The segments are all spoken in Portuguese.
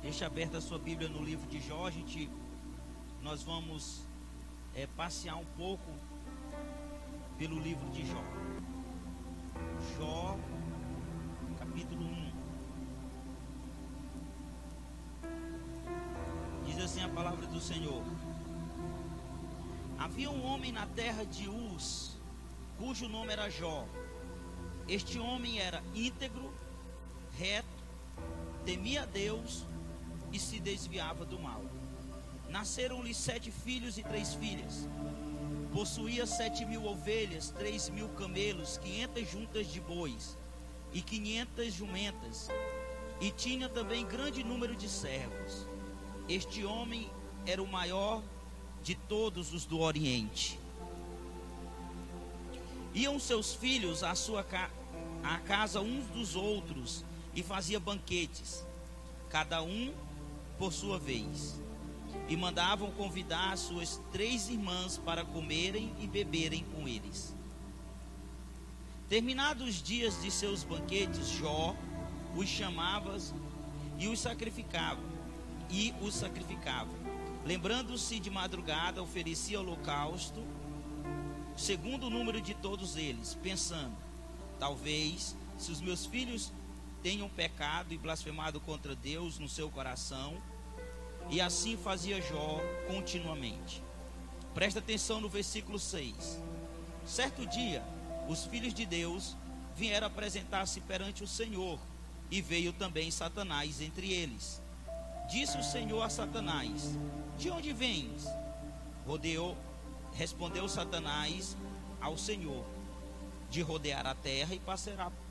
Deixa aberta a sua Bíblia no livro de Jó. Nós vamos passear um pouco pelo livro de Jó. Jó, capítulo 1. Diz assim a palavra do Senhor: Havia um homem na terra de Uz, cujo nome era Jó. Este homem era íntegro, reto, temia a Deus e se desviava do mal. Nasceram-lhe 7 filhos e 3 filhas. Possuía 7.000 ovelhas, 3.000 camelos, 500 juntas de bois e 500 jumentas. E tinha também grande número de servos. Este homem era o maior de todos os do Oriente. Iam seus filhos à casa uns dos outros e fazia banquetes, cada um por sua vez, e mandavam convidar suas 3 irmãs para comerem e beberem com eles. Terminados os dias de seus banquetes, Jó os chamava e os sacrificava. Lembrando-se de madrugada, oferecia holocausto, segundo o número de todos eles, pensando: talvez, se os meus filhos tenham pecado e blasfemado contra Deus no seu coração. E assim fazia Jó continuamente. Presta atenção no versículo 6. Certo dia, os filhos de Deus vieram apresentar-se perante o Senhor, e veio também Satanás entre eles. Disse o Senhor a Satanás: de onde vens? Respondeu Satanás ao Senhor: de rodear a terra e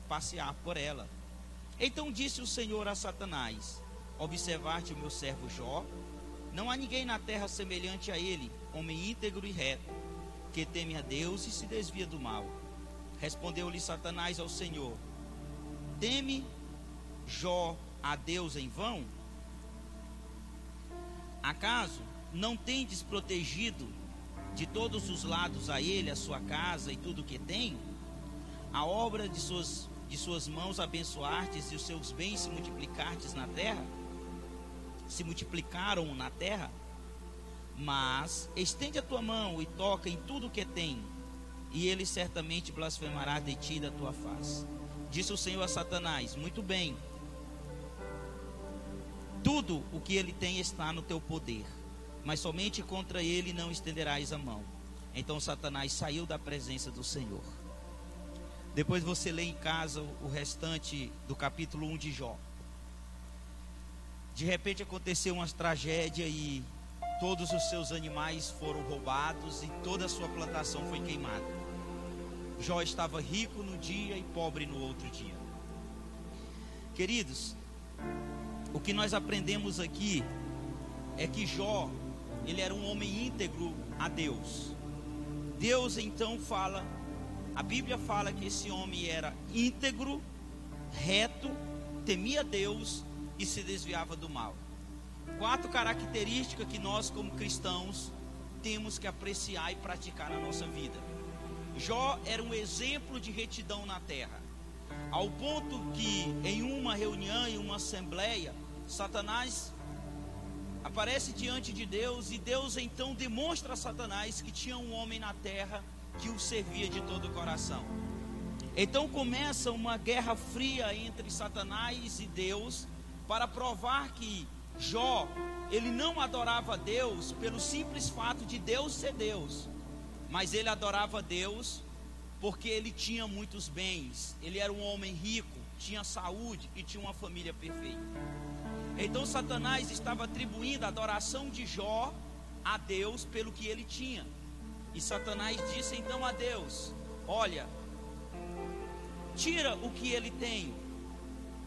passear por ela. Então disse o Senhor a Satanás: observar-te o meu servo Jó? Não há ninguém na terra semelhante a ele, homem íntegro e reto, que teme a Deus e se desvia do mal. Respondeu-lhe Satanás ao Senhor: teme Jó a Deus em vão? Acaso não tendes protegido de todos os lados a ele, a sua casa e tudo o que tem? A obra de suas mãos abençoartes e os seus bens se multiplicartes na terra? Se multiplicaram na terra? Mas estende a tua mão e toca em tudo o que tem, e ele certamente blasfemará de ti e da tua face. Disse o Senhor a Satanás: muito bem, tudo o que ele tem está no teu poder, mas somente contra ele não estenderás a mão. Então Satanás saiu da presença do Senhor. Depois você lê em casa o restante do capítulo 1 de Jó. De repente aconteceu uma tragédia e todos os seus animais foram roubados e toda a sua plantação foi queimada. Jó estava rico no dia e pobre no outro dia. Queridos, o que nós aprendemos aqui é que Jó, ele era um homem íntegro a Deus. Deus então fala, a Bíblia fala que esse homem era íntegro, reto, temia Deus e se desviava do mal. 4 características que nós como cristãos temos que apreciar e praticar na nossa vida. Jó era um exemplo de retidão na terra, ao ponto que em uma reunião, em uma assembleia, Satanás aparece diante de Deus e Deus então demonstra a Satanás que tinha um homem na terra que o servia de todo o coração. Então começa uma guerra fria entre Satanás e Deus, para provar que Jó, ele não adorava Deus pelo simples fato de Deus ser Deus, mas ele adorava Deus porque ele tinha muitos bens, ele era um homem rico, tinha saúde e tinha uma família perfeita. Então Satanás estava atribuindo a adoração de Jó a Deus pelo que ele tinha. E Satanás disse então a Deus: olha, tira o que ele tem,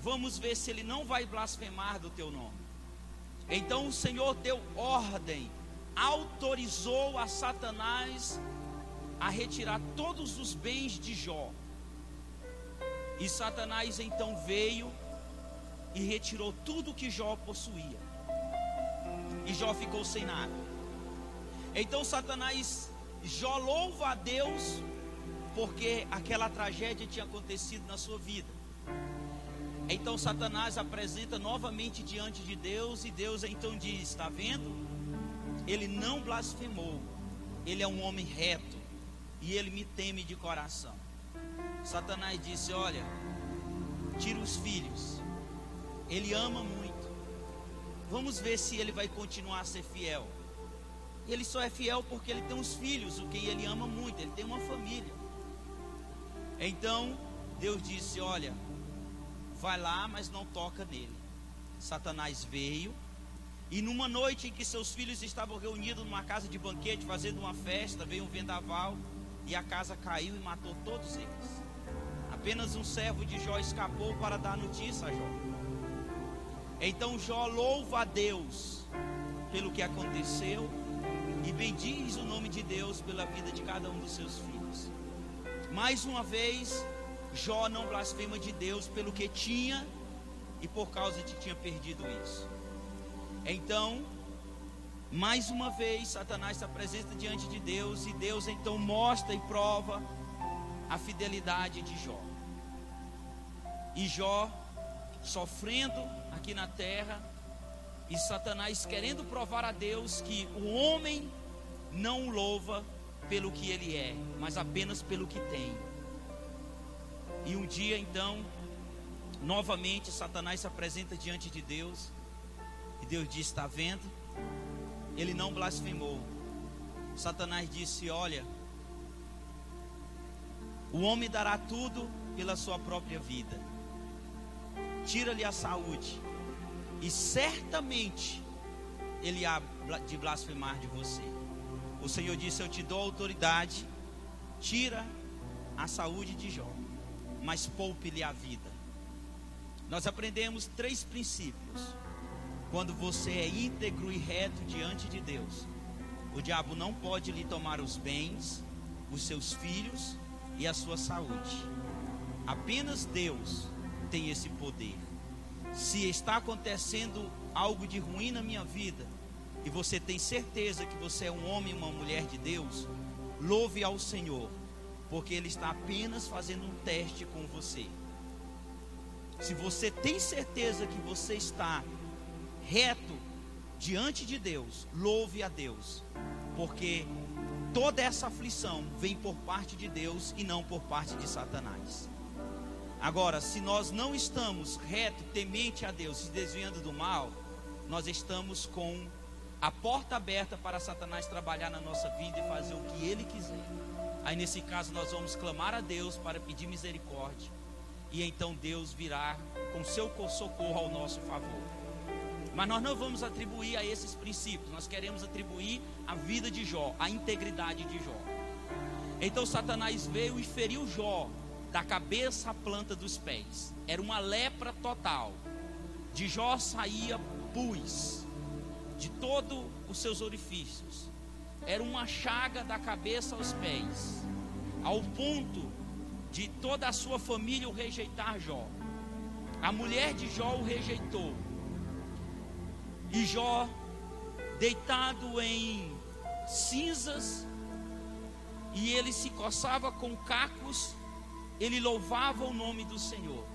vamos ver se ele não vai blasfemar do teu nome. Então o Senhor deu ordem, autorizou a Satanás a retirar todos os bens de Jó. E Satanás então veio e retirou tudo que Jó possuía. E Jó ficou sem nada. Então Jó louva a Deus porque aquela tragédia tinha acontecido na sua vida. Então Satanás apresenta novamente diante de Deus, e Deus então diz: está vendo? Ele não blasfemou, ele é um homem reto, e ele me teme de coração. Satanás disse: olha, tira os filhos, ele ama muito, vamos ver se ele vai continuar a ser fiel. Ele só é fiel porque ele tem uns filhos, o quem ele ama muito, ele tem uma família. Então Deus disse: olha, vai lá, mas não toca nele. Satanás veio, e numa noite em que seus filhos estavam reunidos numa casa de banquete, fazendo uma festa, veio um vendaval, e a casa caiu e matou todos eles. Apenas um servo de Jó escapou para dar notícia a Jó. Então Jó louva a Deus pelo que aconteceu, e bendiz o nome de Deus pela vida de cada um dos seus filhos. Mais uma vez, Jó não blasfema de Deus pelo que tinha e por causa de que tinha perdido isso. Então, mais uma vez, Satanás se apresenta diante de Deus, e Deus então mostra e prova a fidelidade de Jó. E Jó sofrendo aqui na terra, e Satanás querendo provar a Deus que o homem não o louva pelo que ele é, mas apenas pelo que tem. E um dia então, novamente Satanás se apresenta diante de Deus, e Deus diz: está vendo? Ele não blasfemou. Satanás disse: olha, o homem dará tudo pela sua própria vida, tira-lhe a saúde, e certamente ele há de blasfemar de você. O Senhor disse: eu te dou autoridade, tira a saúde de Jó, mas poupe-lhe a vida. Nós aprendemos 3 princípios. Quando você é íntegro e reto diante de Deus, o diabo não pode lhe tomar os bens, os seus filhos e a sua saúde. Apenas Deus tem esse poder. Se está acontecendo algo de ruim na minha vida, e você tem certeza que você é um homem e uma mulher de Deus, louve ao Senhor, porque Ele está apenas fazendo um teste com você. Se você tem certeza que você está reto diante de Deus, louve a Deus, porque toda essa aflição vem por parte de Deus e não por parte de Satanás. Agora, se nós não estamos reto, temente a Deus, se desviando do mal, nós estamos com a porta aberta para Satanás trabalhar na nossa vida e fazer o que ele quiser. Aí nesse caso nós vamos clamar a Deus para pedir misericórdia, e então Deus virá com seu socorro ao nosso favor. Mas nós não vamos atribuir a esses princípios, nós queremos atribuir a vida de Jó, a integridade de Jó. Então Satanás veio e feriu Jó da cabeça à planta dos pés. Era uma lepra total. De Jó saía pus de todos os seus orifícios. Era uma chaga da cabeça aos pés, ao ponto de toda a sua família o rejeitar Jó. A mulher de Jó o rejeitou. E Jó, deitado em cinzas, e ele se coçava com cacos, ele louvava o nome do Senhor.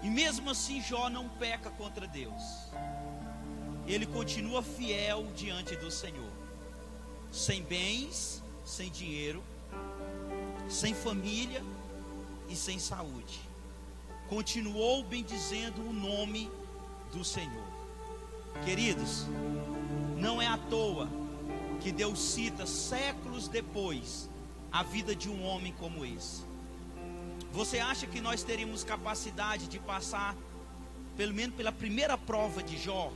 E mesmo assim Jó não peca contra Deus. Ele continua fiel diante do Senhor, sem bens, sem dinheiro, sem família e sem saúde. Continuou bendizendo o nome do Senhor. Queridos, não é à toa que Deus cita séculos depois a vida de um homem como esse. Você acha que nós teríamos capacidade de passar pelo menos pela primeira prova de Jó?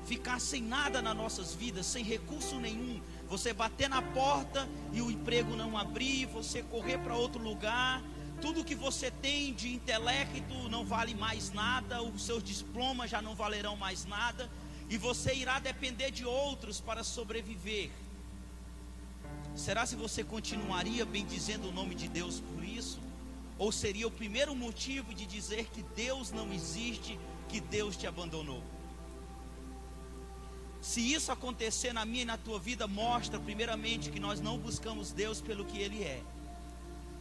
Ficar sem nada nas nossas vidas, sem recurso nenhum, você bater na porta e o emprego não abrir, você correr para outro lugar, tudo que você tem de intelecto não vale mais nada, os seus diplomas já não valerão mais nada, e você irá depender de outros para sobreviver. Será se você continuaria bendizendo o nome de Deus por isso? Ou seria o primeiro motivo de dizer que Deus não existe, que Deus te abandonou? Se isso acontecer na minha e na tua vida, mostra primeiramente que nós não buscamos Deus pelo que Ele é.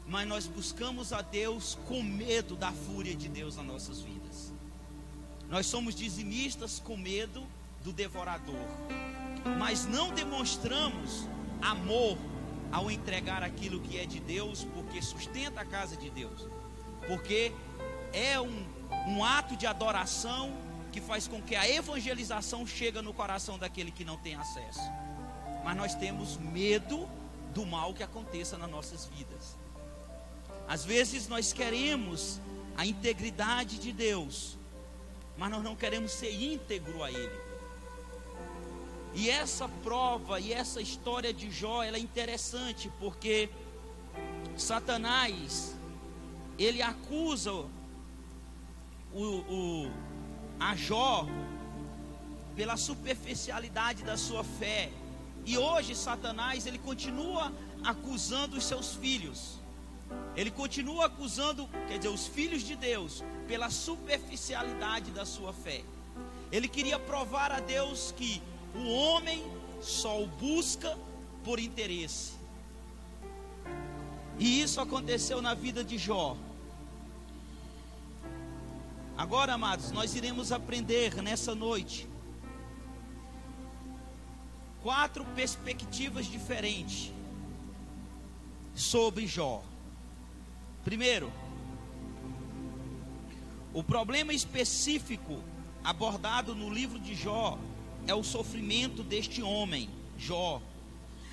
mas nós buscamos a Deus com medo da fúria de Deus nas nossas vidas. Nós somos dizimistas com medo do devorador, mas não demonstramos amor ao entregar aquilo que é de Deus, porque sustenta a casa de Deus, porque é um ato de adoração que faz com que a evangelização chegue no coração daquele que não tem acesso. Mas nós temos medo do mal que aconteça nas nossas vidas. Às vezes nós queremos a integridade de Deus, mas nós não queremos ser íntegro a Ele. E essa prova e essa história de Jó, ela é interessante, porque Satanás, ele acusa a Jó pela superficialidade da sua fé. E hoje Satanás, ele continua acusando os seus filhos. Ele continua acusando, quer dizer, os filhos de Deus, pela superficialidade da sua fé. Ele queria provar a Deus que o homem só o busca por interesse. E isso aconteceu na vida de Jó. Agora, amados, nós iremos aprender nessa noite 4 perspectivas diferentes sobre Jó. Primeiro, o problema específico abordado no livro de Jó é o sofrimento deste homem, Jó.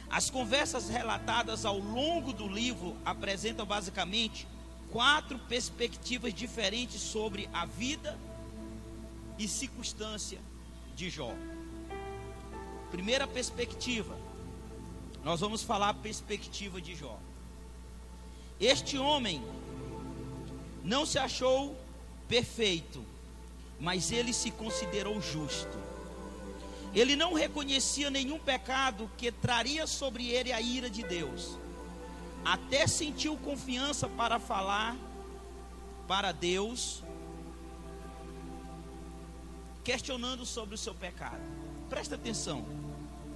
As conversas relatadas ao longo do livro apresentam basicamente 4 perspectivas diferentes sobre a vida e circunstância de Jó. Primeira perspectiva, nós vamos falar a perspectiva de Jó. Este homem não se achou perfeito, mas ele se considerou justo. Ele não reconhecia nenhum pecado que traria sobre ele a ira de Deus. Até sentiu confiança para falar para Deus, questionando sobre o seu pecado. Presta atenção,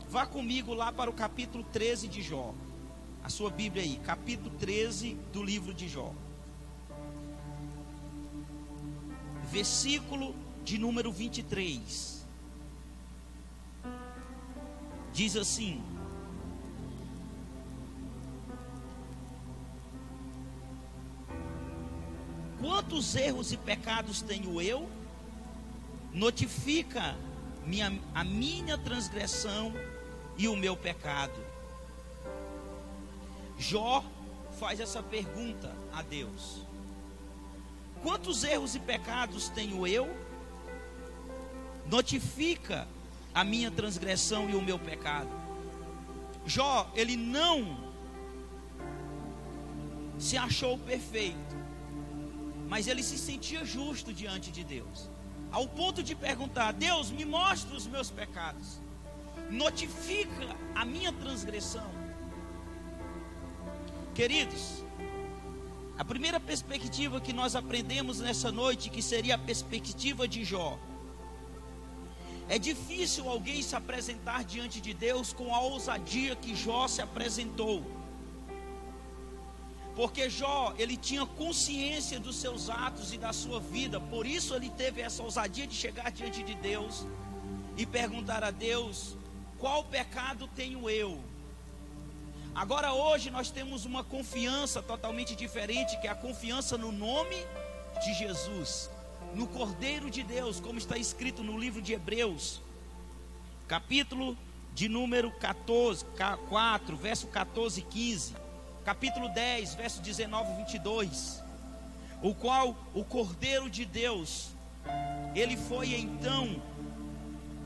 vá comigo lá para o capítulo 13 de Jó. A sua Bíblia aí, capítulo 13 do livro de Jó, versículo de número 23. Diz assim: quantos erros e pecados tenho eu? Notifica a minha transgressão e o meu pecado. Jó faz essa pergunta a Deus: quantos erros e pecados tenho eu? Notifica a minha transgressão e o meu pecado. Jó, ele não se achou perfeito, mas ele se sentia justo diante de Deus, ao ponto de perguntar: Deus, me mostra os meus pecados, notifica a minha transgressão. Queridos, a primeira perspectiva que nós aprendemos nessa noite, que seria a perspectiva de Jó. É difícil alguém se apresentar diante de Deus com a ousadia que Jó se apresentou, porque Jó, ele tinha consciência dos seus atos e da sua vida. Por isso ele teve essa ousadia de chegar diante de Deus e perguntar a Deus: qual pecado tenho eu? Agora hoje nós temos uma confiança totalmente diferente, que é a confiança no nome de Jesus, no Cordeiro de Deus, como está escrito no livro de Hebreus, capítulo de número 4, verso 14 e 15, capítulo 10, verso 19 e 22, o qual o Cordeiro de Deus, ele foi então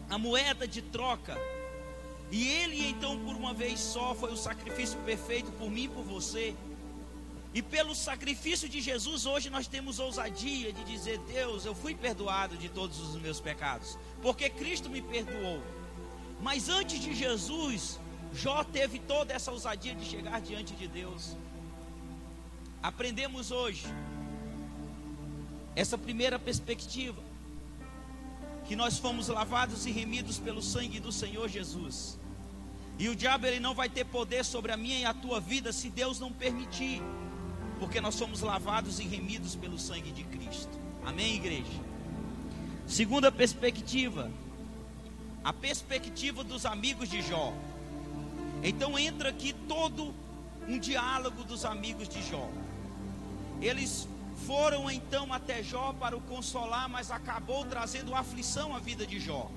a moeda de troca, e ele então por uma vez só foi o sacrifício perfeito por mim e por você. E pelo sacrifício de Jesus, hoje nós temos ousadia de dizer: Deus, eu fui perdoado de todos os meus pecados, porque Cristo me perdoou. Mas antes de Jesus, Jó teve toda essa ousadia de chegar diante de Deus. Aprendemos hoje essa primeira perspectiva, que nós fomos lavados e remidos pelo sangue do Senhor Jesus. E o diabo, ele não vai ter poder sobre a minha e a tua vida se Deus não permitir. porque nós somos lavados e remidos pelo sangue de Cristo. Amém, igreja? Segunda perspectiva, a perspectiva dos amigos de Jó. Então entra aqui todo um diálogo dos amigos de Jó. Eles foram então até Jó para o consolar, mas acabou trazendo aflição à vida de Jó,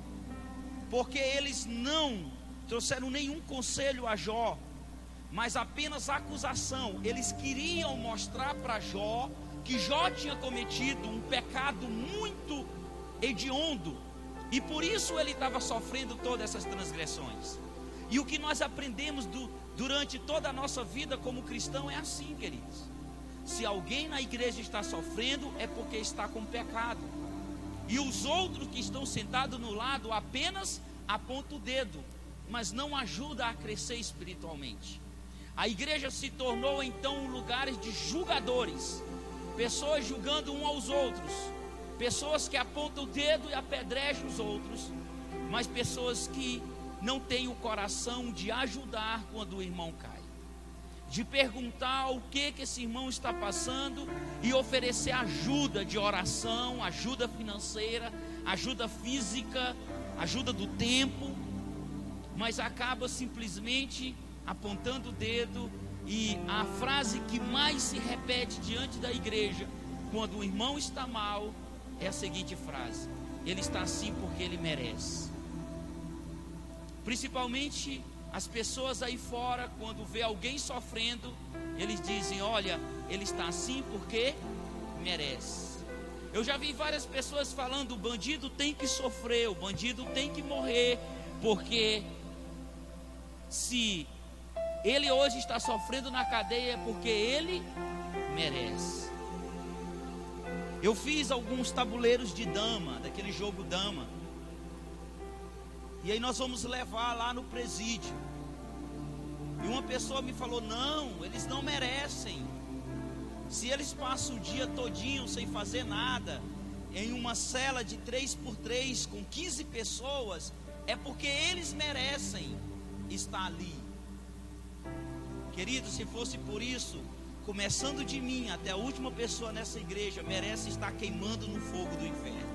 porque eles não trouxeram nenhum conselho a Jó, mas apenas acusação. Eles queriam mostrar para Jó que Jó tinha cometido um pecado muito hediondo, e por isso ele estava sofrendo todas essas transgressões. E o que nós aprendemos durante toda a nossa vida como cristão é assim, queridos: se alguém na igreja está sofrendo, é porque está com pecado, e os outros que estão sentados no lado apenas apontam o dedo, mas não ajuda a crescer espiritualmente. A igreja se tornou então lugares de julgadores, pessoas julgando uns aos outros, pessoas que apontam o dedo e apedrejam os outros, mas pessoas que não têm o coração de ajudar quando o irmão cai, de perguntar o que esse irmão está passando e oferecer ajuda de oração, ajuda financeira, ajuda física, ajuda do tempo, mas acaba simplesmente apontando o dedo. E a frase que mais se repete diante da igreja quando o irmão está mal é a seguinte frase: ele está assim porque ele merece. Principalmente as pessoas aí fora, quando vê alguém sofrendo, eles dizem: olha, ele está assim porque merece. Eu já vi várias pessoas falando: o bandido tem que sofrer, o bandido tem que morrer, porque se ele hoje está sofrendo na cadeia é porque ele merece. Eu fiz alguns tabuleiros de dama, daquele jogo dama, e aí nós vamos levar lá no presídio. E uma pessoa me falou: não, eles não merecem. Se eles passam o dia todinho sem fazer nada, em uma cela de 3x3 com 15 pessoas, é porque eles merecem estar ali. Querido, se fosse por isso, começando de mim até a última pessoa nessa igreja, merece estar queimando no fogo do inferno.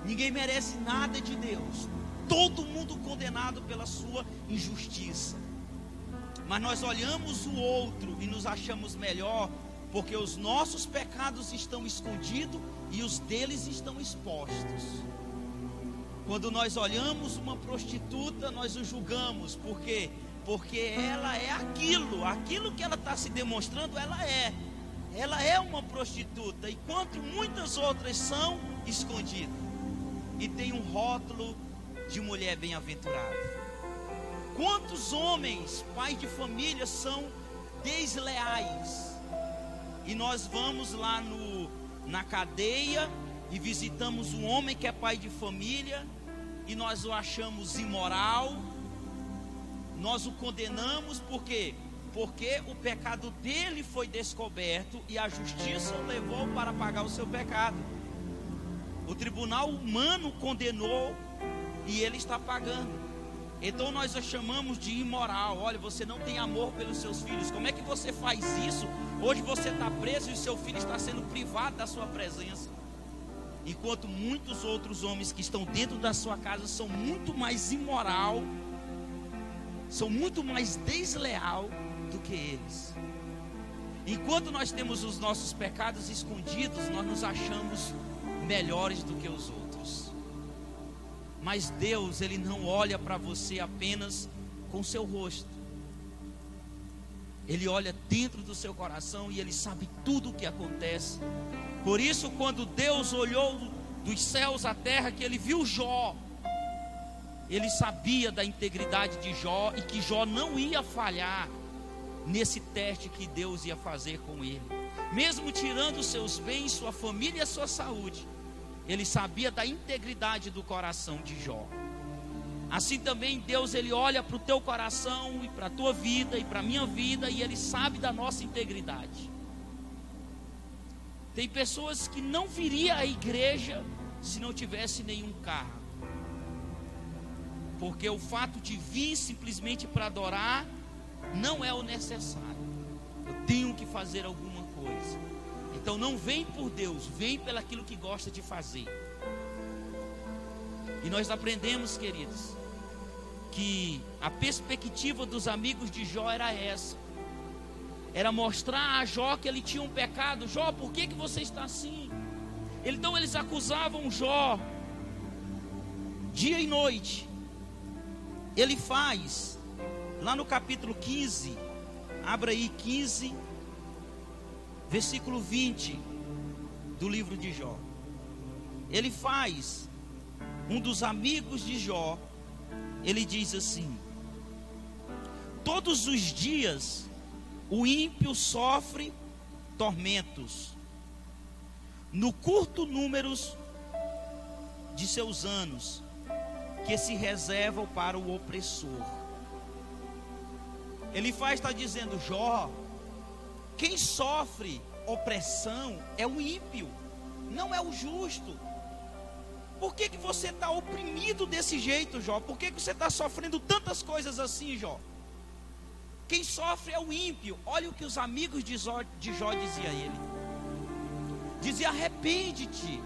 Ninguém merece nada de Deus, todo mundo condenado pela sua injustiça. Mas nós olhamos o outro e nos achamos melhor, porque os nossos pecados estão escondidos e os deles estão expostos. Quando nós olhamos uma prostituta, nós o julgamos, porque ela é aquilo que ela está se demonstrando, ela é uma prostituta, enquanto muitas outras são escondidas e tem um rótulo de mulher bem-aventurada. Quantos homens, pais de família, são desleais, e nós vamos lá na cadeia e visitamos um homem que é pai de família, e nós o achamos imoral, nós o condenamos. Por quê? Porque o pecado dele foi descoberto e a justiça o levou para pagar o seu pecado. O tribunal humano condenou e ele está pagando. Então nós o chamamos de imoral. Olha, você não tem amor pelos seus filhos. Como é que você faz isso? Hoje você está preso e o seu filho está sendo privado da sua presença. Enquanto muitos outros homens que estão dentro da sua casa são muito mais imoral, são muito mais desleal do que eles. Enquanto nós temos os nossos pecados escondidos, nós nos achamos melhores do que os outros. Mas Deus, Ele não olha para você apenas com seu rosto. Ele olha dentro do seu coração e Ele sabe tudo o que acontece. Por isso, quando Deus olhou dos céus à terra, que Ele viu Jó, Ele sabia da integridade de Jó e que Jó não ia falhar nesse teste que Deus ia fazer com ele. Mesmo tirando os seus bens, sua família e a sua saúde, Ele sabia da integridade do coração de Jó. Assim também Deus, Ele olha para o teu coração e para a tua vida e para a minha vida, e Ele sabe da nossa integridade. Tem pessoas que não viriam à igreja se não tivesse nenhum carro, porque o fato de vir simplesmente para adorar não é o necessário. tenho que fazer alguma coisa. Então não vem por Deus, vem pelaquilo que gosta de fazer. E nós aprendemos, queridos, que a perspectiva dos amigos de Jó era essa. Era mostrar a Jó que ele tinha um pecado. Jó, por que você está assim? Então eles acusavam Jó dia e noite. Ele faz, lá no capítulo 15, abra aí 15, versículo 20 do livro de Jó. Ele faz, um dos amigos de Jó, ele diz assim: todos os dias o ímpio sofre tormentos, no curto número de seus anos, que se reservam para o opressor. Ele está dizendo: Jó, quem sofre opressão é o ímpio, não é o justo. Por que você está oprimido desse jeito, Jó? Por que você está sofrendo tantas coisas assim, Jó? Quem sofre é o ímpio. Olha o que os amigos de Jó diziam a ele. Dizia: arrepende-te.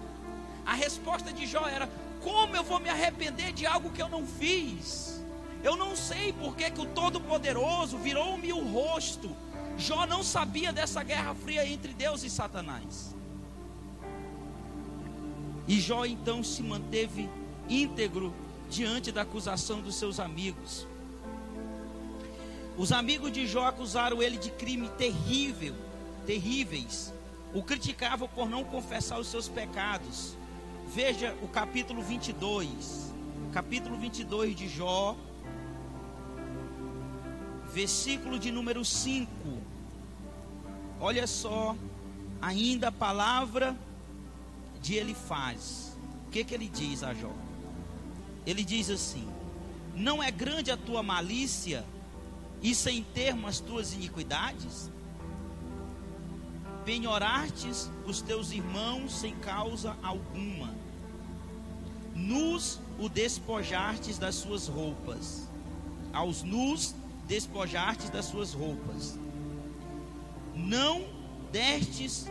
A resposta de Jó era: como eu vou me arrepender de algo que eu não fiz? Eu não sei por que o Todo-Poderoso virou-me o rosto. Jó não sabia dessa guerra fria entre Deus e Satanás. E Jó então se manteve íntegro diante da acusação dos seus amigos. Os amigos de Jó acusaram ele de crime terríveis. O criticavam por não confessar os seus pecados. Veja o capítulo 22. Capítulo 22 de Jó, versículo de número 5. Olha só, ainda a palavra de Elifaz. O que ele diz a Jó? Ele diz assim: não é grande a tua malícia e sem termo as tuas iniquidades? Penhorastes os teus irmãos sem causa alguma, nus o despojastes das suas roupas, aos nus despojastes das suas roupas. Não destes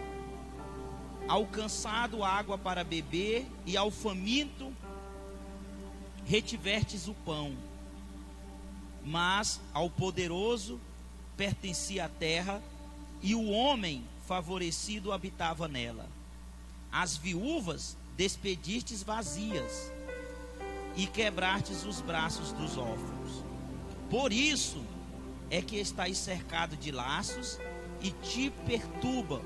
ao cansado água para beber, e ao faminto retivertes o pão. Mas ao poderoso pertencia a terra, e o homem favorecido habitava nela. As viúvas despedistes vazias, e quebrastes os braços dos órfãos. Por isso é que estais cercado de laços, e te perturba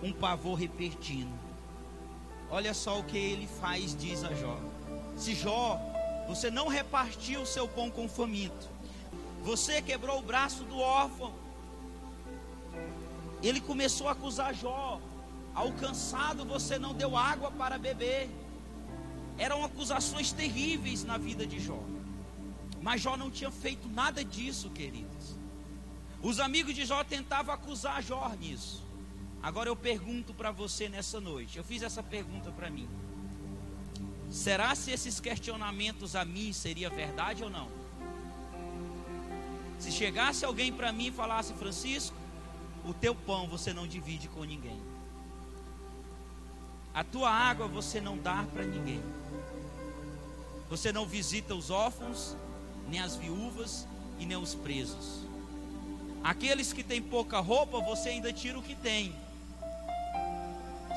um pavor repentino. Olha só o que ele faz, diz a Jó. Se Jó, você não repartiu o seu pão com o faminto, você quebrou o braço do órfão. Ele começou a acusar Jó: ao cansado você não deu água para beber. Eram acusações terríveis na vida de Jó. Mas Jó não tinha feito nada disso, queridos. Os amigos de Jó tentavam acusar Jó nisso. Agora eu pergunto para você nessa noite, eu fiz essa pergunta para mim: será se esses questionamentos a mim seria verdade ou não? Se chegasse alguém para mim e falasse: Francisco, o teu pão você não divide com ninguém, a tua água você não dá para ninguém, você não visita os órfãos, nem as viúvas e nem os presos, aqueles que têm pouca roupa você ainda tira o que tem.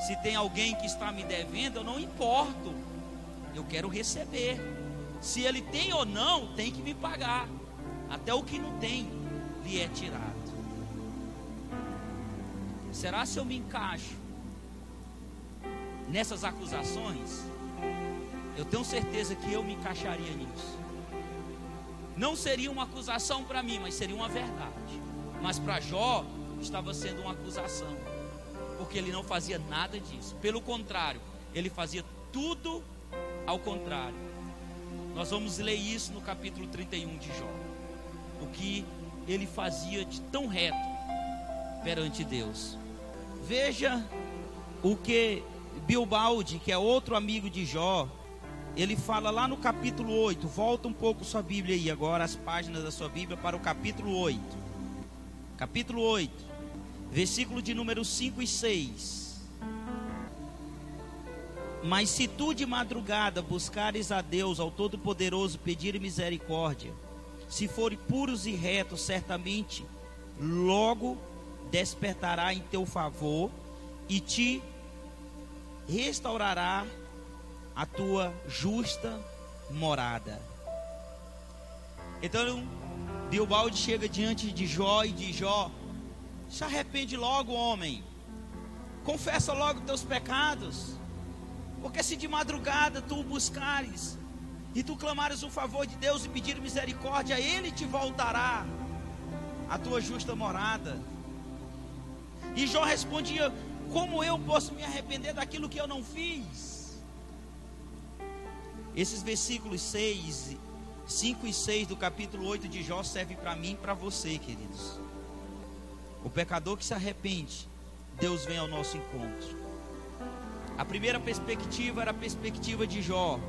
Se tem alguém que está me devendo, eu não importo, eu quero receber. Se ele tem ou não, tem que me pagar. Até o que não tem lhe é tirado. Será se eu me encaixo nessas acusações? Eu tenho certeza que eu me encaixaria nisso. Não seria uma acusação para mim, mas seria uma verdade. Mas para Jó estava sendo uma acusação, porque ele não fazia nada disso. Pelo contrário, ele fazia tudo ao contrário. Nós vamos ler isso no capítulo 31 de Jó. O que ele fazia de tão reto perante Deus. Veja o que Bilbaldi, que é outro amigo de Jó, ele fala lá no capítulo 8. Volta um pouco sua Bíblia aí agora, as páginas da sua Bíblia, para o capítulo 8. Capítulo 8. versículo de número 5 e 6. Mas se tu de madrugada buscares a Deus, ao Todo-Poderoso, pedir misericórdia, se forem puros e retos, certamente logo despertará em teu favor e te restaurará a tua justa morada. Então Bilbalde chega diante de Jó e diz: Jó, se arrepende logo, homem, confessa logo teus pecados, porque se de madrugada tu o buscares e tu clamares o favor de Deus e pedir misericórdia, Ele te voltará a tua justa morada. E Jó respondia: como eu posso me arrepender daquilo que eu não fiz? Esses versículos 5 e 6 do capítulo 8 de Jó servem para mim e para você, queridos. O pecador que se arrepende, Deus vem ao nosso encontro. A primeira perspectiva era a perspectiva de Jó.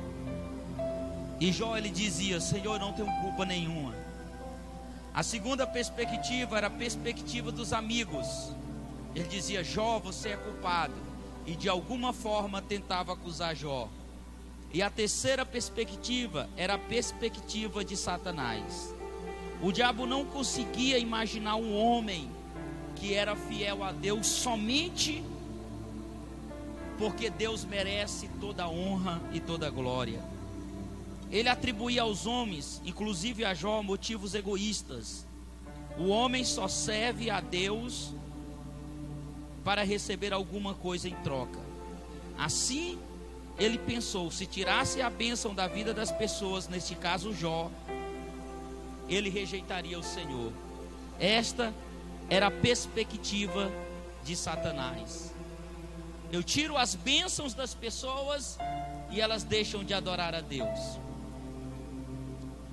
E Jó, ele dizia: Senhor, eu não tenho culpa nenhuma. A segunda perspectiva era a perspectiva dos amigos. Ele dizia: Jó, você é culpado. E de alguma forma tentava acusar Jó. E a terceira perspectiva era a perspectiva de Satanás. O diabo não conseguia imaginar um homem que era fiel a Deus somente porque Deus merece toda a honra e toda a glória. Ele atribuía aos homens, inclusive a Jó, motivos egoístas. O homem só serve a Deus para receber alguma coisa em troca. Assim, ele pensou: se tirasse a bênção da vida das pessoas, neste caso Jó, ele rejeitaria o Senhor. Esta era a perspectiva de Satanás. Eu tiro as bênçãos das pessoas e elas deixam de adorar a Deus.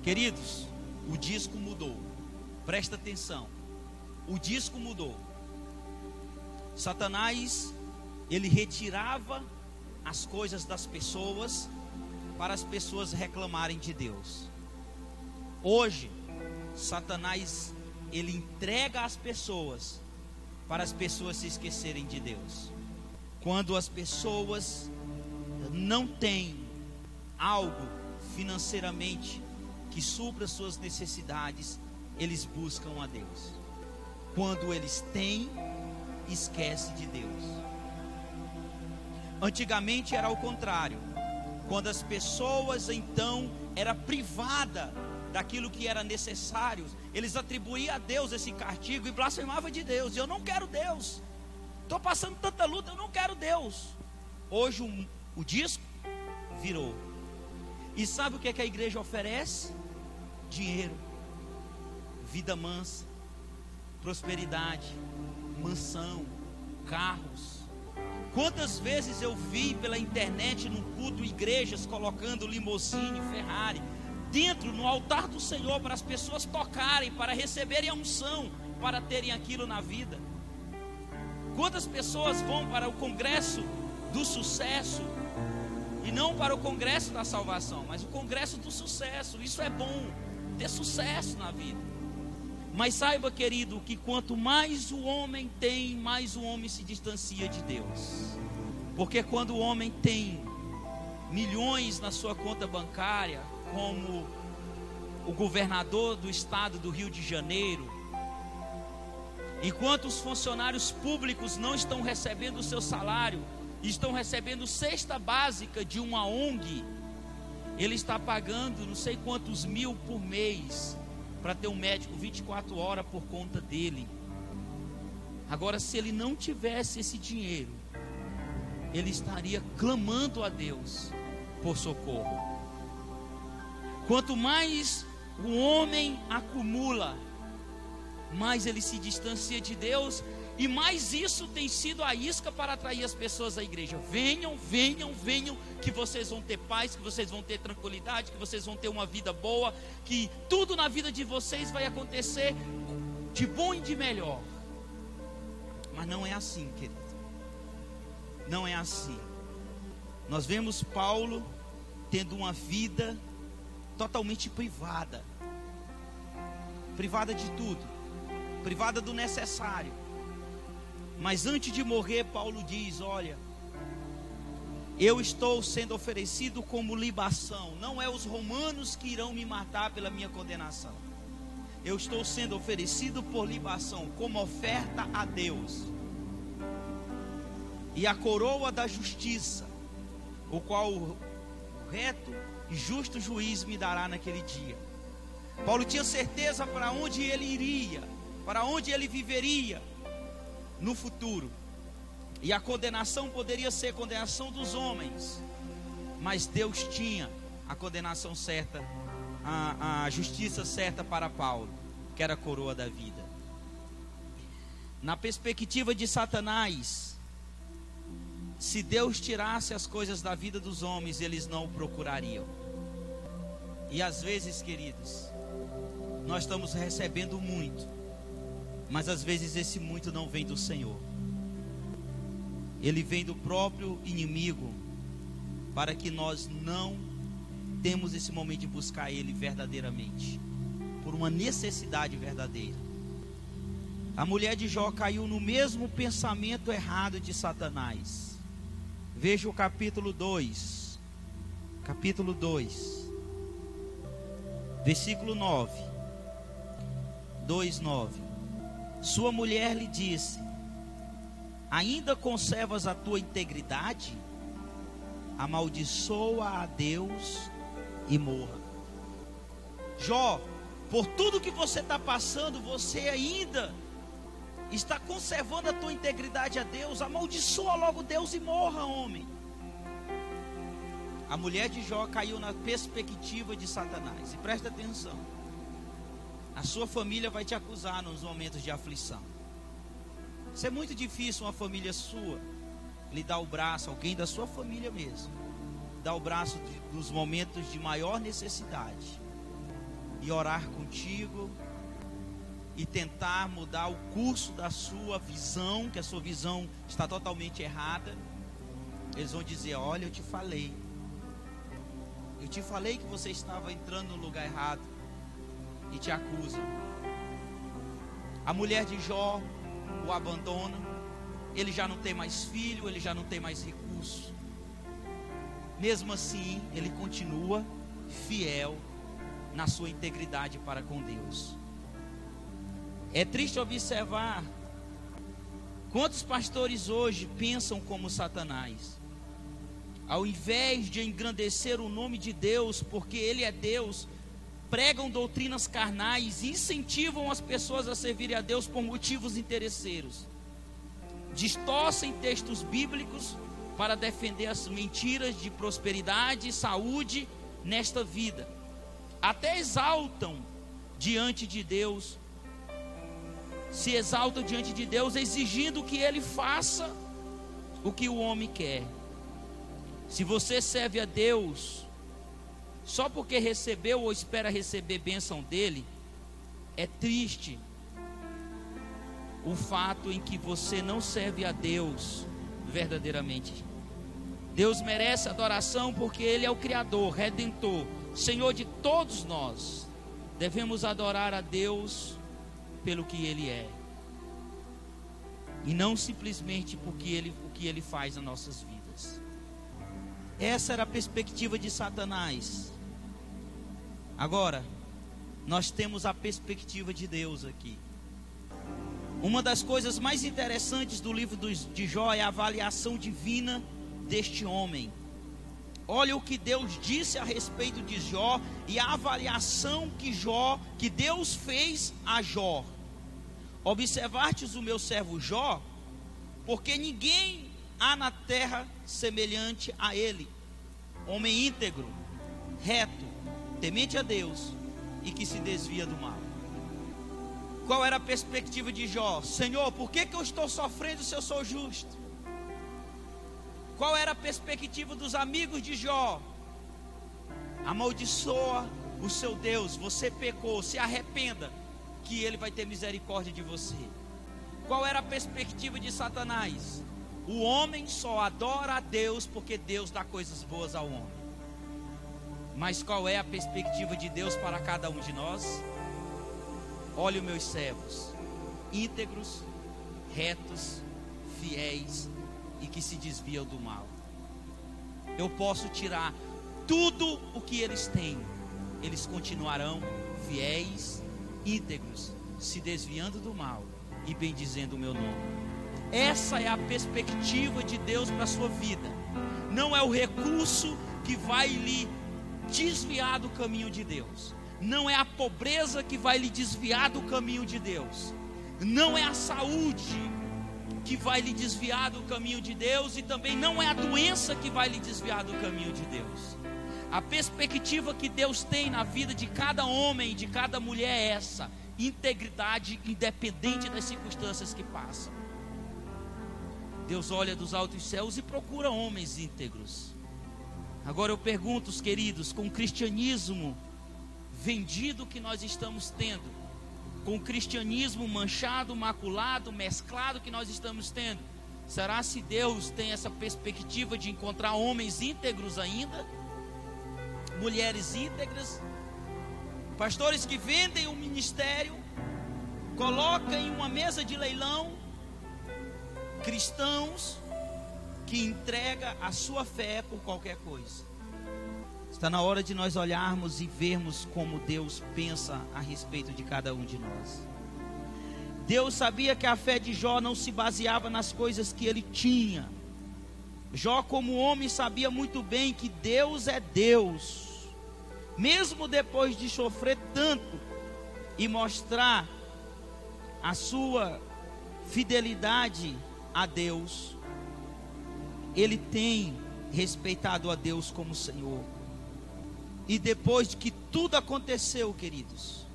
Queridos, o disco mudou. Presta atenção. O disco mudou. Satanás, ele retirava as coisas das pessoas para as pessoas reclamarem de Deus. Hoje, Satanás, ele entrega as pessoas para as pessoas se esquecerem de Deus. Quando as pessoas não têm algo financeiramente que supra suas necessidades, eles buscam a Deus. Quando eles têm, esquece de Deus. Antigamente era ao contrário. Quando as pessoas então era privada daquilo que era necessário, eles atribuíam a Deus esse castigo e blasfemavam de Deus. Eu não quero Deus. Estou passando tanta luta, eu não quero Deus. Hoje o disco virou. E sabe o que é que a igreja oferece? Dinheiro, vida mansa, prosperidade, mansão, carros. Quantas vezes eu vi pela internet no culto igrejas colocando limousine, Ferrari dentro no altar do Senhor para as pessoas tocarem, para receberem a unção, para terem aquilo na vida. Quantas pessoas vão para o congresso do sucesso e não para o congresso da salvação, mas o congresso do sucesso? Isso é bom, ter sucesso na vida. Mas saiba, querido, que quanto mais o homem tem, mais o homem se distancia de Deus. Porque quando o homem tem milhões na sua conta bancária, como o governador do estado do Rio de Janeiro, enquanto os funcionários públicos não estão recebendo o seu salário, estão recebendo cesta básica de uma ONG, ele está pagando não sei quantos mil por mês para ter um médico 24 horas por conta dele. Agora, se ele não tivesse esse dinheiro, ele estaria clamando a Deus por socorro. Quanto mais o homem acumula, mais ele se distancia de Deus, e mais isso tem sido a isca para atrair as pessoas à igreja. Venham, venham, venham, que vocês vão ter paz, que vocês vão ter tranquilidade, que vocês vão ter uma vida boa, que tudo na vida de vocês vai acontecer de bom e de melhor. Mas não é assim, querido. Não é assim. Nós vemos Paulo tendo uma vida totalmente privada. Privada de tudo. Privada do necessário. Mas antes de morrer, Paulo diz: olha, eu estou sendo oferecido como libação. Não é os romanos que irão me matar pela minha condenação. Eu estou sendo oferecido por libação, como oferta a Deus. E a coroa da justiça, o qual o reto e justo juiz me dará naquele dia. Paulo tinha certeza para onde ele iria, para onde ele viveria no futuro. E a condenação poderia ser condenação dos homens, mas Deus tinha a condenação certa, a justiça certa para Paulo, que era a coroa da vida. Na perspectiva de Satanás, se Deus tirasse as coisas da vida dos homens, eles não o procurariam. E às vezes, queridos, nós estamos recebendo muito, mas às vezes esse muito não vem do Senhor. Ele vem do próprio inimigo, para que nós não temos esse momento de buscar Ele verdadeiramente, por uma necessidade verdadeira. A mulher de Jó caiu no mesmo pensamento errado de Satanás. Veja o capítulo 2, versículo 9, 2:9. Sua mulher lhe disse: ainda conservas a tua integridade? Amaldiçoa a Deus e morra. Jó, por tudo que você está passando, você ainda está conservando a tua integridade a Deus? Amaldiçoa logo Deus e morra, homem. A mulher de Jó caiu na perspectiva de Satanás. E presta atenção, a sua família vai te acusar nos momentos de aflição. Isso é muito difícil, uma família sua lhe dar o braço, alguém da sua família mesmo, dar o braço nos momentos de maior necessidade, e orar contigo, e tentar mudar o curso da sua visão, que a sua visão está totalmente errada. Eles vão dizer: olha, eu te falei que você estava entrando no lugar errado, e te acusam. A mulher de Jó o abandona, ele já não tem mais filho, ele já não tem mais recurso. Mesmo assim, ele continua fiel na sua integridade para com Deus. É triste observar quantos pastores hoje pensam como Satanás. Ao invés de engrandecer o nome de Deus, porque Ele é Deus, pregam doutrinas carnais e incentivam as pessoas a servirem a Deus por motivos interesseiros. Distorcem textos bíblicos para defender as mentiras de prosperidade e saúde nesta vida. Até exaltam diante de Deus, se exaltam diante de Deus, exigindo que Ele faça o que o homem quer. Se você serve a Deus só porque recebeu ou espera receber bênção dele, é triste o fato em que você não serve a Deus verdadeiramente. Deus merece adoração porque Ele é o Criador, Redentor, Senhor de todos nós. Devemos adorar a Deus pelo que Ele é, e não simplesmente porque o que Ele faz nas nossas vidas. Essa era a perspectiva de Satanás. Agora, nós temos a perspectiva de Deus aqui. Uma das coisas mais interessantes do livro de Jó é a avaliação divina deste homem. Olha o que Deus disse a respeito de Jó e a avaliação que Deus fez a Jó. Observastes o meu servo Jó, porque ninguém há na terra semelhante a ele, homem íntegro, reto, temente a Deus e que se desvia do mal. Qual era a perspectiva de Jó? Senhor, por que eu estou sofrendo se eu sou justo? Qual era a perspectiva dos amigos de Jó? Amaldiçoa o seu Deus, você pecou, se arrependa, que Ele vai ter misericórdia de você. Qual era a perspectiva de Satanás? O homem só adora a Deus porque Deus dá coisas boas ao homem. Mas qual é a perspectiva de Deus para cada um de nós? Olha os meus servos, íntegros, retos, fiéis e que se desviam do mal. Eu posso tirar tudo o que eles têm, eles continuarão fiéis, íntegros, se desviando do mal e bendizendo o meu nome. Essa é a perspectiva de Deus para a sua vida. Não é o recurso que vai lhe desviar do caminho de Deus. Não é a pobreza que vai lhe desviar do caminho de Deus. Não é a saúde que vai lhe desviar do caminho de Deus. E também não é a doença que vai lhe desviar do caminho de Deus. A perspectiva que Deus tem na vida de cada homem e de cada mulher é essa: integridade independente das circunstâncias que passam. Deus olha dos altos céus e procura homens íntegros. Agora eu pergunto, os queridos, com o cristianismo vendido que nós estamos tendo, com o cristianismo manchado, maculado, mesclado que nós estamos tendo, será se Deus tem essa perspectiva de encontrar homens íntegros ainda? Mulheres íntegras? Pastores que vendem o ministério, colocam em uma mesa de leilão cristãos que entregam a sua fé por qualquer coisa. Está na hora de nós olharmos e vermos como Deus pensa a respeito de cada um de nós. Deus sabia que a fé de Jó não se baseava nas coisas que ele tinha. Jó, como homem, sabia muito bem que Deus é Deus. Mesmo depois de sofrer tanto e mostrar a sua fidelidade a Deus, ele tem respeitado a Deus como Senhor. E depois de que tudo aconteceu, queridos,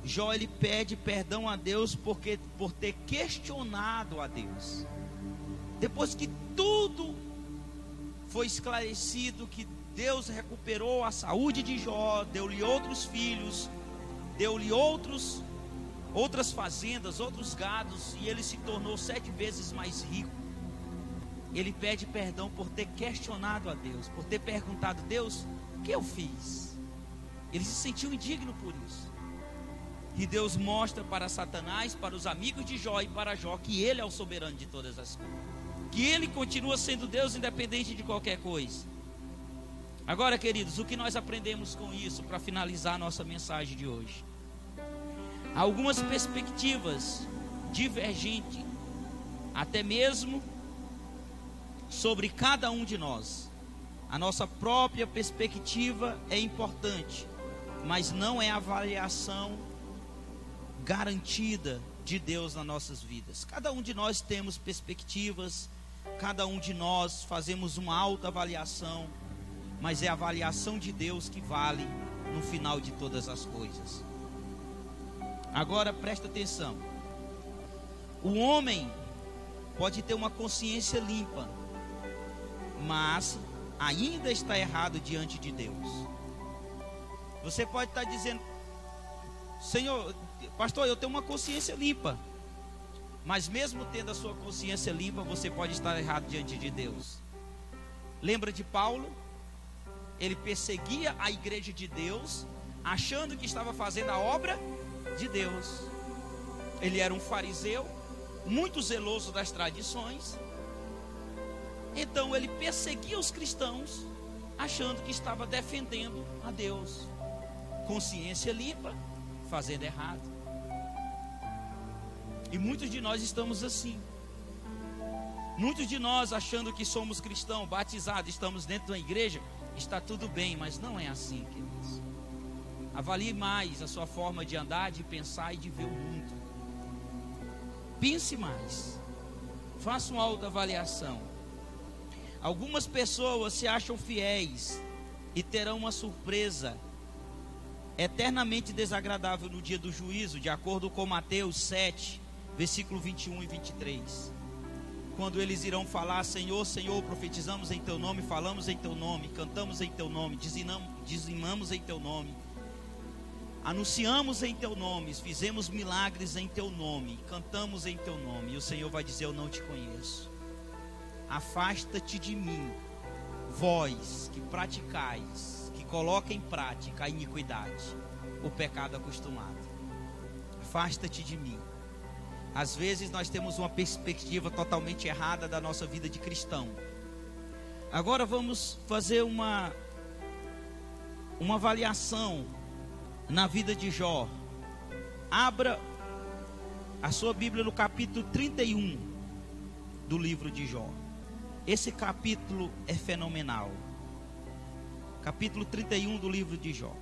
Jó, ele pede perdão a Deus por ter questionado a Deus. Depois que tudo foi esclarecido, que Deus recuperou a saúde de Jó, deu-lhe outros filhos, deu-lhe outras fazendas, outros gados, e ele se tornou 7 vezes mais rico. Ele pede perdão por ter questionado a Deus, por ter perguntado: Deus, o que eu fiz? Ele se sentiu indigno por isso. E Deus mostra para Satanás, para os amigos de Jó e para Jó, que ele é o soberano de todas as coisas, que ele continua sendo Deus independente de qualquer coisa. Agora, queridos, o que nós aprendemos com isso, para finalizar a nossa mensagem de hoje? Algumas perspectivas divergentes, até mesmo sobre cada um de nós. A nossa própria perspectiva é importante, mas não é a avaliação garantida de Deus nas nossas vidas. Cada um de nós temos perspectivas, cada um de nós fazemos uma autoavaliação, mas é a avaliação de Deus que vale no final de todas as coisas. Agora presta atenção. O homem pode ter uma consciência limpa, mas ainda está errado diante de Deus. Você pode estar dizendo: Senhor, pastor, eu tenho uma consciência limpa. Mas mesmo tendo a sua consciência limpa, você pode estar errado diante de Deus. Lembra de Paulo? Ele perseguia a igreja de Deus, achando que estava fazendo a obra de Deus. Ele era um fariseu, muito zeloso das tradições. Então ele perseguia os cristãos, achando que estava defendendo a Deus. Consciência limpa, fazendo errado. E muitos de nós estamos assim. Muitos de nós achando que somos cristãos, batizados, estamos dentro da igreja, está tudo bem, mas não é assim, queridos. Avalie mais a sua forma de andar, de pensar e de ver o mundo. Pense mais. Faça uma autoavaliação. Algumas pessoas se acham fiéis e terão uma surpresa eternamente desagradável no dia do juízo, de acordo com Mateus 7, versículo 21 e 23. Quando eles irão falar: Senhor, Senhor, profetizamos em Teu nome, falamos em Teu nome, cantamos em Teu nome, dizimamos em Teu nome, anunciamos em Teu nome, fizemos milagres em Teu nome, cantamos em Teu nome. E o Senhor vai dizer: eu não te conheço. Afasta-te de mim, vós que praticais, que coloca em prática a iniquidade, o pecado acostumado. Afasta-te de mim. Às vezes nós temos uma perspectiva totalmente errada da nossa vida de cristão. Agora vamos fazer uma avaliação na vida de Jó. Abra a sua Bíblia no capítulo 31 do livro de Jó. Esse capítulo é fenomenal. Capítulo 31 do livro de Jó.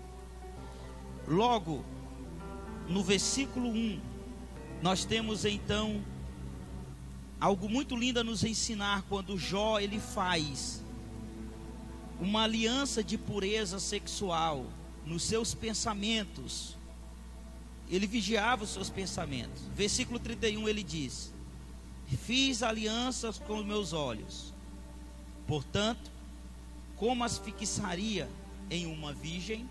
Logo, no versículo 1, nós temos então algo muito lindo a nos ensinar quando Jó ele faz uma aliança de pureza sexual nos seus pensamentos. Ele vigiava os seus pensamentos. Versículo 31 ele diz: fiz alianças com os meus olhos, portanto, como as fixaria em uma virgem?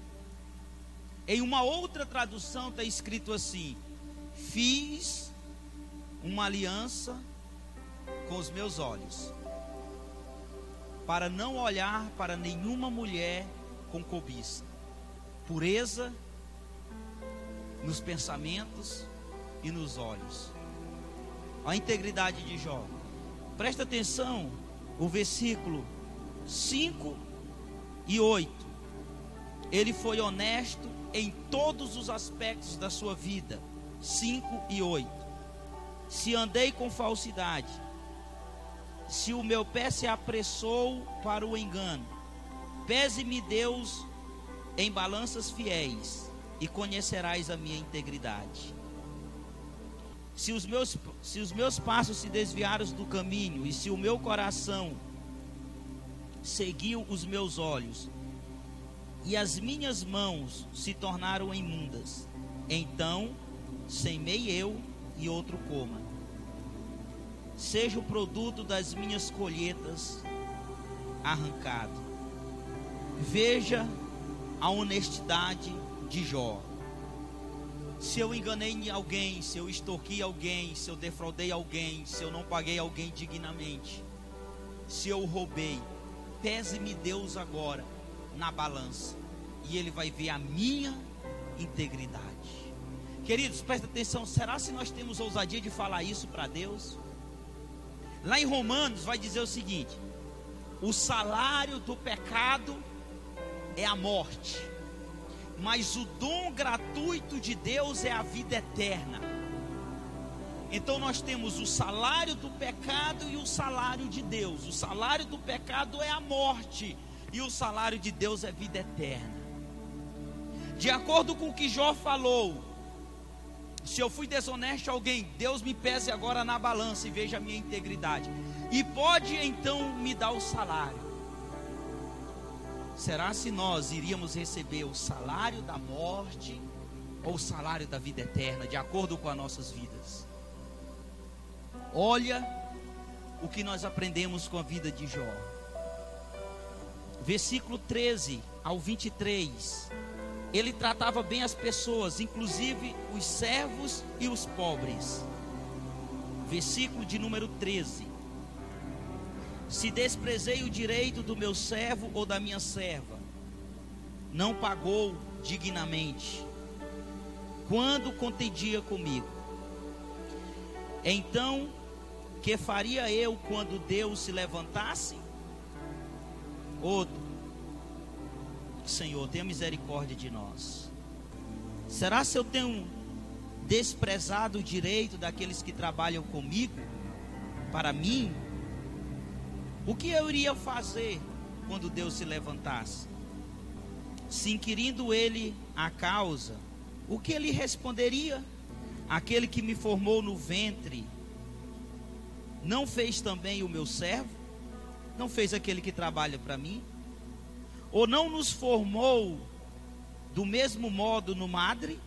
Em uma outra tradução está escrito assim: fiz uma aliança com os meus olhos, para não olhar para nenhuma mulher com cobiça. Pureza nos pensamentos e nos olhos. A integridade de Jó. Presta atenção, o versículo 5 e 8. Ele foi honesto em todos os aspectos da sua vida. 5 e 8. Se andei com falsidade, se o meu pé se apressou para o engano, pese-me Deus em balanças fiéis, e conhecerás a minha integridade. Se os meus passos se desviaram do caminho, e se o meu coração seguiu os meus olhos, e as minhas mãos se tornaram imundas, então semeei eu e outro coma. Seja o produto das minhas colheitas arrancado. Veja a honestidade de Jó. Se eu enganei alguém, se eu extorqui alguém, se eu defraudei alguém, se eu não paguei alguém dignamente, se eu roubei, pese-me Deus agora na balança, e Ele vai ver a minha integridade. Queridos, presta atenção. Será se nós temos ousadia de falar isso para Deus? Lá em Romanos vai dizer o seguinte: o salário do pecado é a morte, mas o dom gratuito de Deus é a vida eterna. Então nós temos o salário do pecado e o salário de Deus. O salário do pecado é a morte, e o salário de Deus é vida eterna. De acordo com o que Jó falou, se eu fui desonesto a alguém, Deus me pese agora na balança e veja a minha integridade, e pode então me dar o salário. Será se nós iríamos receber o salário da morte ou o salário da vida eterna, de acordo com as nossas vidas? Olha o que nós aprendemos com a vida de Jó. Versículo 13 ao 23. Ele tratava bem as pessoas, inclusive os servos e os pobres. Versículo de número 13. Se desprezei o direito do meu servo ou da minha serva, não pagou dignamente, quando contendia comigo, então que faria eu quando Deus se levantasse? Outro: Senhor, tenha misericórdia de nós. Será se eu tenho desprezado o direito daqueles que trabalham comigo, para mim? O que eu iria fazer quando Deus se levantasse? Se inquirindo ele a causa, o que ele responderia? Aquele que me formou no ventre, não fez também o meu servo? Não fez aquele que trabalha para mim? Ou não nos formou do mesmo modo no madre,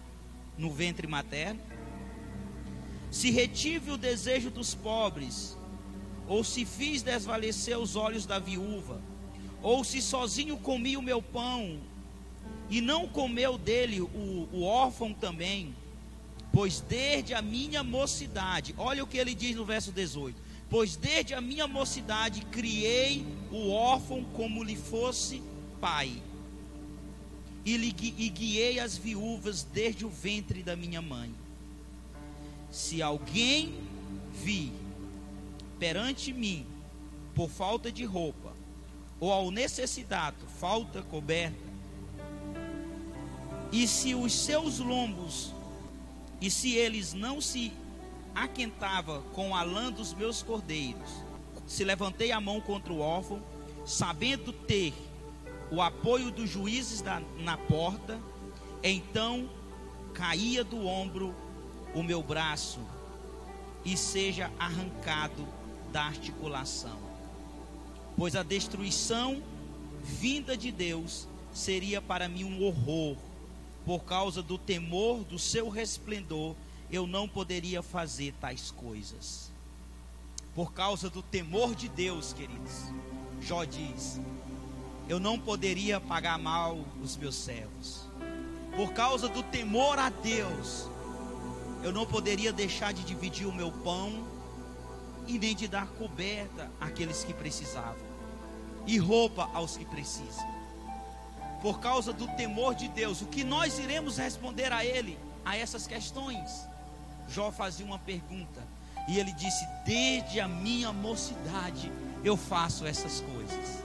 no ventre materno? Se retive o desejo dos pobres, ou se fiz desvalecer os olhos da viúva, ou se sozinho comi o meu pão, e não comeu dele o órfão também, pois desde a minha mocidade, olha o que ele diz no verso 18, pois desde a minha mocidade criei o órfão como lhe fosse pai, e guiei as viúvas desde o ventre da minha mãe. se alguém vir perante mim por falta de roupa, ou ao necessitado falta coberta, e se os seus lombos, e se eles não se aquentava com a lã dos meus cordeiros, se levantei a mão contra o órfão, sabendo ter o apoio dos juízes na porta, então caía do ombro o meu braço e seja arrancado da articulação, pois a destruição vinda de Deus seria para mim um horror. Por causa do temor do seu resplendor, eu não poderia fazer tais coisas. Por causa do temor de Deus, queridos, Jó diz: eu não poderia pagar mal os meus servos. Por causa do temor a Deus, eu não poderia deixar de dividir o meu pão e nem de dar coberta àqueles que precisavam e roupa aos que precisam. Por causa do temor de Deus, o que nós iremos responder a Ele, a essas questões? Jó fazia uma pergunta e ele disse: desde a minha mocidade eu faço essas coisas.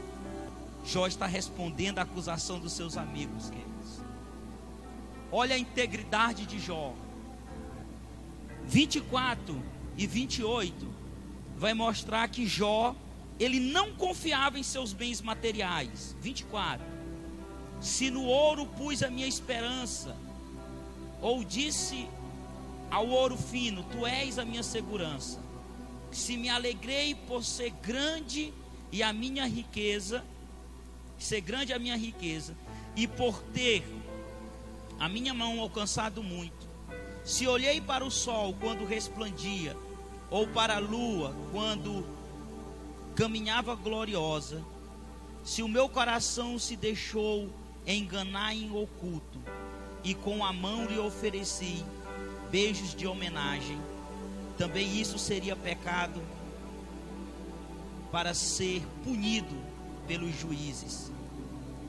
Jó está respondendo à acusação dos seus amigos, queridos. Olha a integridade de Jó. 24 e 28 vai mostrar que Jó, ele não confiava em seus bens materiais. 24: se no ouro pus a minha esperança, ou disse ao ouro fino, tu és a minha segurança. Se me alegrei por ser grande e a minha riqueza, e por ter a minha mão alcançado muito. Se olhei para o sol quando resplandia, ou para a lua quando caminhava gloriosa, se o meu coração se deixou enganar em oculto, e com a mão lhe ofereci beijos de homenagem, também isso seria pecado para ser punido pelos juízes,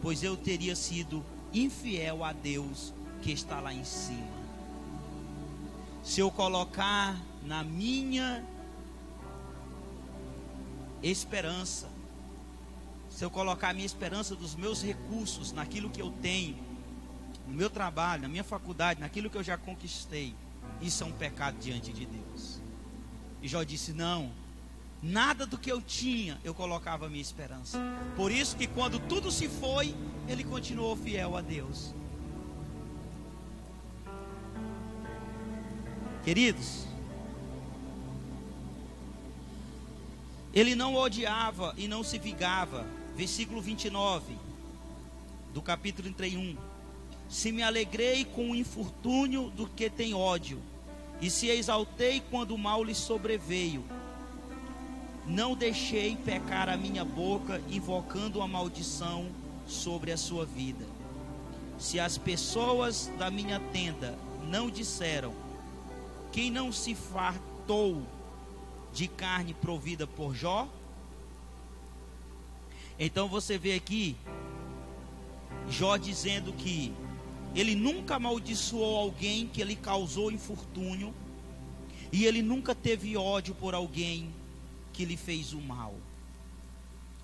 pois eu teria sido infiel a Deus que está lá em cima. Se eu colocar na minha esperança, se eu colocar a minha esperança dos meus recursos, naquilo que eu tenho, no meu trabalho, na minha faculdade, naquilo que eu já conquistei, isso é um pecado diante de Deus. E Jó disse: não, nada do que eu tinha eu colocava a minha esperança. Por isso que quando tudo se foi, ele continuou fiel a Deus. Queridos, ele não odiava e não se vingava. Versículo 29 do capítulo 31: se me alegrei com o infortúnio do que tem ódio, e se exaltei quando o mal lhe sobreveio, não deixei pecar a minha boca, invocando a maldição sobre a sua vida. Se as pessoas da minha tenda não disseram: quem não se fartou de carne provida por Jó? Então você vê aqui Jó dizendo que ele nunca amaldiçoou alguém que lhe causou infortúnio, e ele nunca teve ódio por alguém que lhe fez o mal.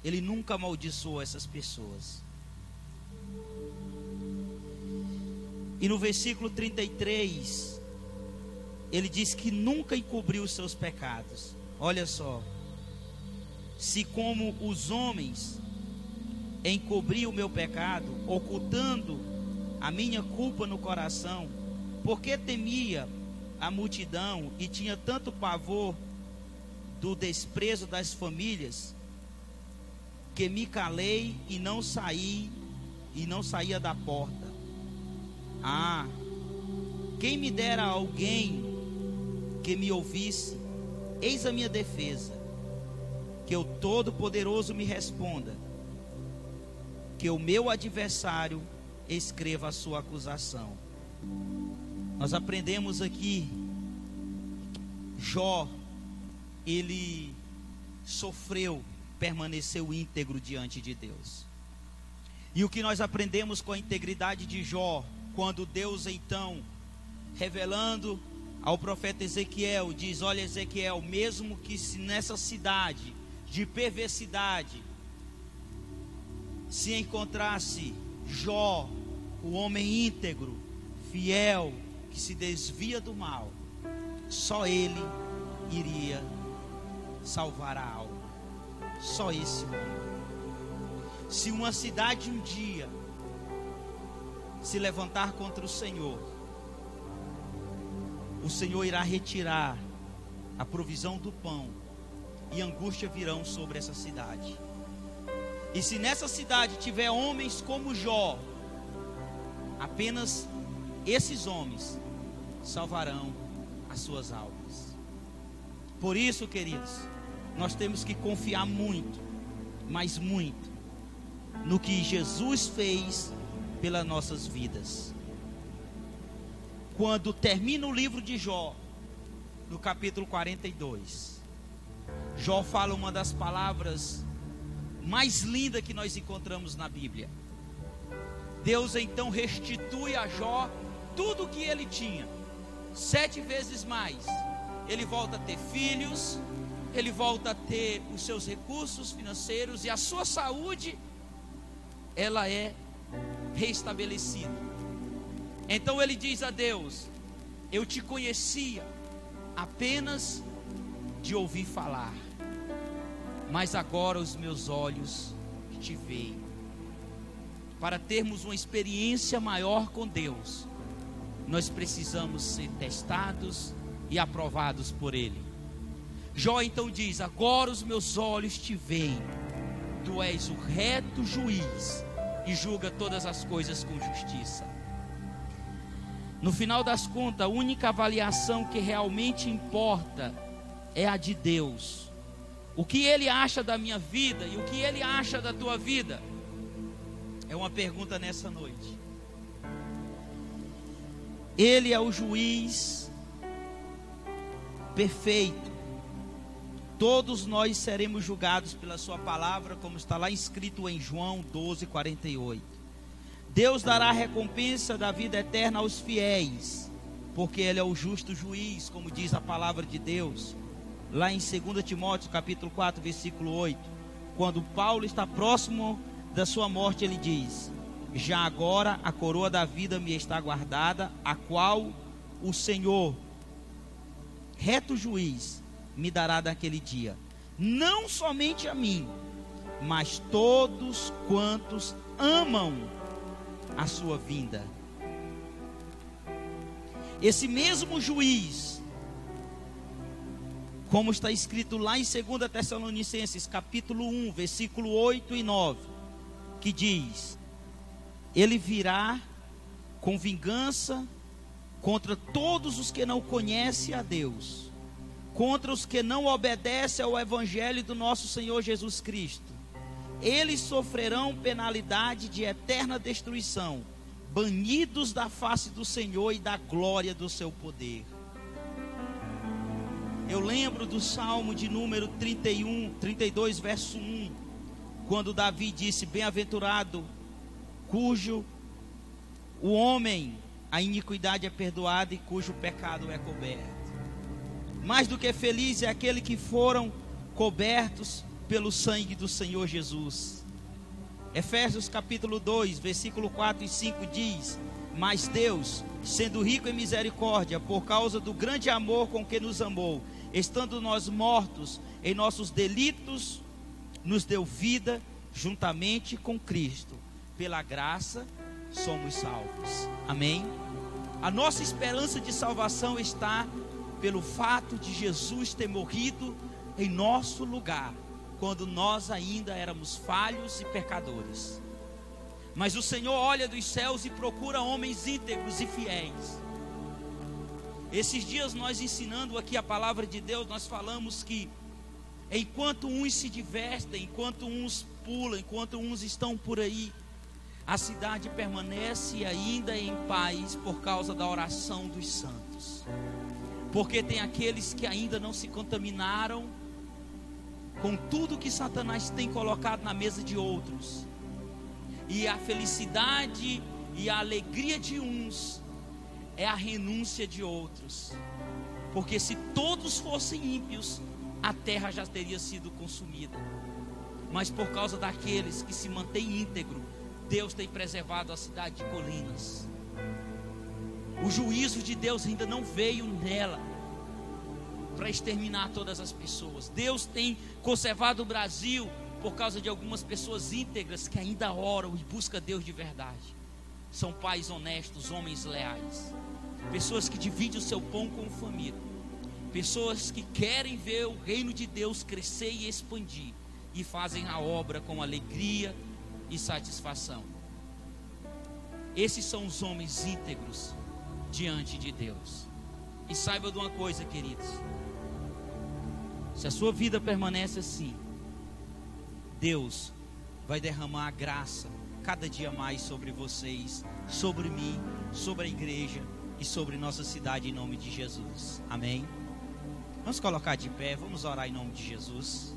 Ele nunca amaldiçoou essas pessoas. E no versículo 33 ele diz que nunca encobriu os seus pecados. Olha só: se como os homens encobri o meu pecado, ocultando a minha culpa no coração, porque temia a multidão e tinha tanto pavor do desprezo das famílias, que me calei e não saía da porta. Ah, quem me dera alguém que me ouvisse. Eis a minha defesa, que o Todo-Poderoso me responda, que o meu adversário escreva a sua acusação. Nós aprendemos aqui, Jó, ele sofreu, permaneceu íntegro diante de Deus. E o que nós aprendemos com a integridade de Jó, quando Deus então, revelando ao profeta Ezequiel, diz: olha, Ezequiel, mesmo que se nessa cidade de perversidade se encontrasse Jó, o homem íntegro, fiel, que se desvia do mal, só ele iria salvar a alma. Só esse homem. Se uma cidade um dia se levantar contra o Senhor irá retirar a provisão do pão, e angústia virão sobre essa cidade. E se nessa cidade tiver homens como Jó, apenas esses homens salvarão as suas almas. Por isso, queridos, nós temos que confiar muito, mas muito, no que Jesus fez pelas nossas vidas. Quando termina o livro de Jó, no capítulo 42, Jó fala uma das palavras mais lindas que nós encontramos na Bíblia. Deus então restitui a Jó tudo o que ele tinha, 7 vezes mais. Ele volta a ter filhos, ele volta a ter os seus recursos financeiros, e a sua saúde, ela é restabelecida. Então ele diz a Deus: eu te conhecia apenas de ouvir falar, mas agora os meus olhos te veem. Para termos uma experiência maior com Deus, nós precisamos ser testados e aprovados por Ele. Jó então diz: agora os meus olhos te veem, tu és o reto juiz e julga todas as coisas com justiça. No final das contas, a única avaliação que realmente importa é a de Deus. O que Ele acha da minha vida e o que Ele acha da tua vida? É uma pergunta nessa noite. Ele é o juiz perfeito. Todos nós seremos julgados pela sua palavra, como está lá escrito em João 12:48. Deus dará a recompensa da vida eterna aos fiéis, porque Ele é o justo juiz, como diz a palavra de Deus, lá em 2 Timóteo capítulo 4, versículo 8. Quando Paulo está próximo da sua morte, ele diz: já agora a coroa da vida me está guardada, a qual o Senhor, reto juiz, me dará naquele dia, não somente a mim, mas todos quantos amam a sua vinda. Esse mesmo juiz, como está escrito lá em 2 Tessalonicenses capítulo 1, versículo 8 e 9, que diz: ele virá com vingança contra todos os que não conhecem a Deus, contra os que não obedecem ao evangelho do nosso Senhor Jesus Cristo. Eles sofrerão penalidade de eterna destruição, banidos da face do Senhor e da glória do seu poder. Eu lembro do Salmo de número 32, verso 1, quando Davi disse: bem-aventurado cujo o homem, a iniquidade é perdoada e cujo pecado é coberto. Mais do que feliz é aquele que foram cobertos pelo sangue do Senhor Jesus. Efésios capítulo 2, versículo 4 e 5 diz: mas Deus, sendo rico em misericórdia, por causa do grande amor com que nos amou, estando nós mortos em nossos delitos, nos deu vida juntamente com Cristo. Pela graça somos salvos. Amém? A nossa esperança de salvação está pelo fato de Jesus ter morrido em nosso lugar, quando nós ainda éramos falhos e pecadores. Mas o Senhor olha dos céus e procura homens íntegros e fiéis. Esses dias nós ensinando aqui a palavra de Deus, nós falamos que enquanto uns se divertem, enquanto uns pulam, enquanto uns estão por aí, a cidade permanece ainda em paz por causa da oração dos santos. Porque tem aqueles que ainda não se contaminaram com tudo que Satanás tem colocado na mesa de outros. E a felicidade e a alegria de uns é a renúncia de outros. Porque se todos fossem ímpios, a terra já teria sido consumida. Mas por causa daqueles que se mantêm íntegros, Deus tem preservado a cidade de Colinas. O juízo de Deus ainda não veio nela para exterminar todas as pessoas. Deus tem conservado o Brasil por causa de algumas pessoas íntegras que ainda oram e buscam Deus de verdade. São pais honestos, homens leais, pessoas que dividem o seu pão com a família, pessoas que querem ver o reino de Deus crescer e expandir, e fazem a obra com alegria e satisfação. Esses são os homens íntegros diante de Deus. E saiba de uma coisa, queridos: se a sua vida permanece assim, Deus vai derramar a graça cada dia mais sobre vocês, sobre mim, sobre a igreja e sobre nossa cidade, em nome de Jesus. Amém? Vamos colocar de pé, vamos orar em nome de Jesus.